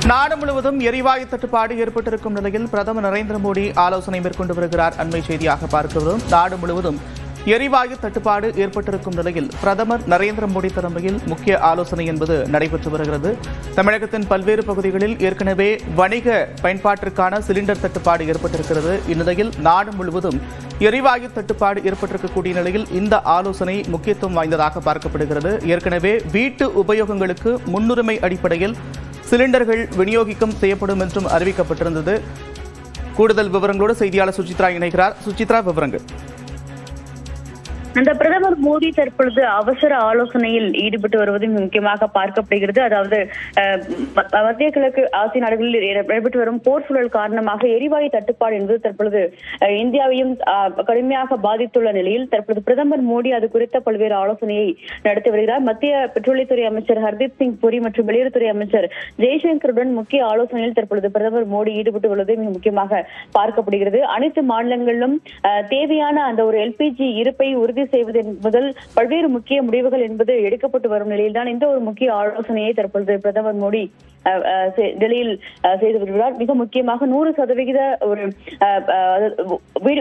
நாடு முழுவதும் எரிவாயு தட்டுப்பாடு ஏற்பட்டிருக்கும் நிலையில் பிரதமர் நரேந்திர மோடி ஆலோசனை மேற்கொண்டு வருகிறார். அண்மை செய்தியாக பார்க்கிறோம். நாடு முழுவதும் எரிவாயு தட்டுப்பாடு ஏற்பட்டிருக்கும் நிலையில் பிரதமர் நரேந்திர மோடி தலைமையில் முக்கிய ஆலோசனை என்பது நடைபெற்று வருகிறது. தமிழகத்தின் பல்வேறு பகுதிகளில் ஏற்கனவே வணிக பயன்பாட்டிற்கான சிலிண்டர் தட்டுப்பாடு ஏற்பட்டிருக்கிறது. இந்நிலையில் நாடு முழுவதும் எரிவாயு தட்டுப்பாடு ஏற்பட்டிருக்கக்கூடிய நிலையில் இந்த ஆலோசனை முக்கியத்துவம் வாய்ந்ததாக பார்க்கப்படுகிறது. ஏற்கனவே வீட்டு உபயோகங்களுக்கு முன்னுரிமை அடிப்படையில் சிலிண்டர்கள் விநியோகிக்கம் செய்யப்படும் என்றும் அறிவிக்கப்பட்டிருந்தது. கூடுதல் விவரங்களோடு செய்தியாளர் சுசித்ரா இணைகிறார். சுசித்ரா, விவரங்கள். அந்த பிரதமர் மோடி தற்பொழுது அவசர ஆலோசனையில் ஈடுபட்டு வருவது முக்கியமாக பார்க்கப்படுகிறது. அதாவது மத்திய கிழக்கு ஆசிய நாடுகளில் நடைபெற்று வரும் போர் சூழல் காரணமாக எரிவாயு தட்டுப்பாடு என்பது தற்பொழுது இந்தியாவையும் கடுமையாக பாதித்துள்ள நிலையில் தற்பொழுது பிரதமர் மோடி அது குறித்த பல்வேறு ஆலோசனையை நடத்தி வருகிறார். மத்திய பெட்ரோலியத்துறை அமைச்சர் ஹர்தீப் சிங் புரி மற்றும் வெளியுறவுத்துறை அமைச்சர் ஜெய்சங்கருடன் முக்கிய ஆலோசனையில் தற்பொழுது பிரதமர் மோடி ஈடுபட்டு உள்ளது மிக முக்கியமாக பார்க்கப்படுகிறது. அனைத்து மாநிலங்களிலும் தேவையான அந்த ஒரு எல்பிஜி இருப்பை உறுதி செய்வது முதல் பல்வேறு முக்கிய முடிவுகள் என்பது எடுக்கப்பட்டு வரும் நிலையில்தான் இந்த ஒரு முக்கிய ஆலோசனையை தற்பொழுது பிரதமர் மோடி டெல்லியில் செய்து வருகிறார். மிக முக்கியமாக 100% ஒரு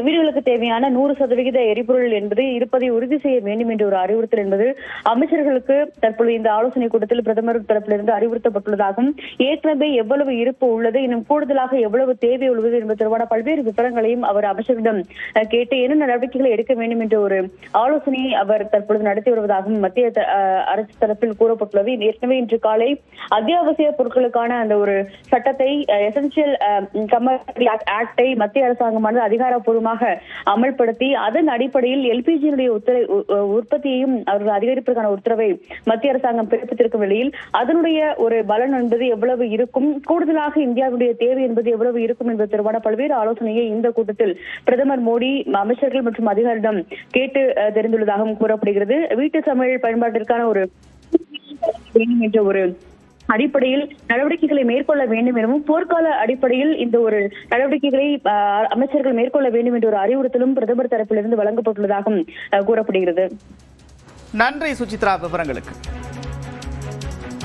வீடுகளுக்கு தேவையான 100% எரிபொருள் என்பது இருப்பதை உறுதி செய்ய வேண்டும் என்ற ஒரு அறிவுறுத்தல் என்பது அமைச்சர்களுக்கு தற்பொழுது இந்த ஆலோசனை கூட்டத்தில் பிரதமர் தரப்பிலிருந்து அறிவுறுத்தப்பட்டுள்ளதாகவும் ஏற்கனவே எவ்வளவு இருப்பு உள்ளது, இன்னும் கூடுதலாக எவ்வளவு தேவை உள்ளது என்பது தொடர்பான பல்வேறு விவரங்களையும் அவர் அமைச்சரிடம் கேட்டு என்ன நடவடிக்கைகளை எடுக்க வேண்டும் என்ற ஒரு ஆலோசனையை அவர் தற்பொழுது நடத்தி வருவதாகவும் மத்திய அரசு தரப்பில் கூறப்பட்டுள்ளது. ஏற்கனவே இன்று காலை அத்தியாவசிய பொருட்களுக்கான அந்த ஒரு சட்டத்தை எசென்சியல் கமர்ஷியல் ஆக்டை மத்திய அரசாங்கமானது அதிகாரப்பூர்வமாக அமல்படுத்தி அதன் அடிப்படையில் எல்பிஜியினுடைய உற்பத்தியையும் அவர்கள் அதிகரிப்பதற்கான உத்தரவை மத்திய அரசாங்கம் பிறப்பித்திருக்கும் நிலையில் அதனுடைய ஒரு பலன் என்பது எவ்வளவு இருக்கும், கூடுதலாக இந்தியாவுடைய தேவை என்பது எவ்வளவு இருக்கும் என்பது தொடர்பான பல்வேறு ஆலோசனையை இந்த கூட்டத்தில் பிரதமர் மோடி அமைச்சர்கள் மற்றும் அதிகாரிடம் கேட்டு தெரிந்துள்ளதாகவும் கூறப்படுகிறது. வீட்டு சமையல் பயன்பாட்டிற்கான ஒரு வேண்டும் என்ற ஒரு அடிப்படையில் நடவடிக்கைகளை மேற்கொள்ள வேண்டும் எனவும் போர்க்கால அடிப்படையில் இந்த ஒரு நடவடிக்கைகளை அமைச்சர்கள் மேற்கொள்ள வேண்டும் என்ற ஒரு அறிவுறுத்தலும் பிரதமர் தரப்பிலிருந்து வழங்கப்பட்டுள்ளதாகவும் கூறப்படுகிறது. நன்றி சுசித்ரா, விவரங்களுக்கு.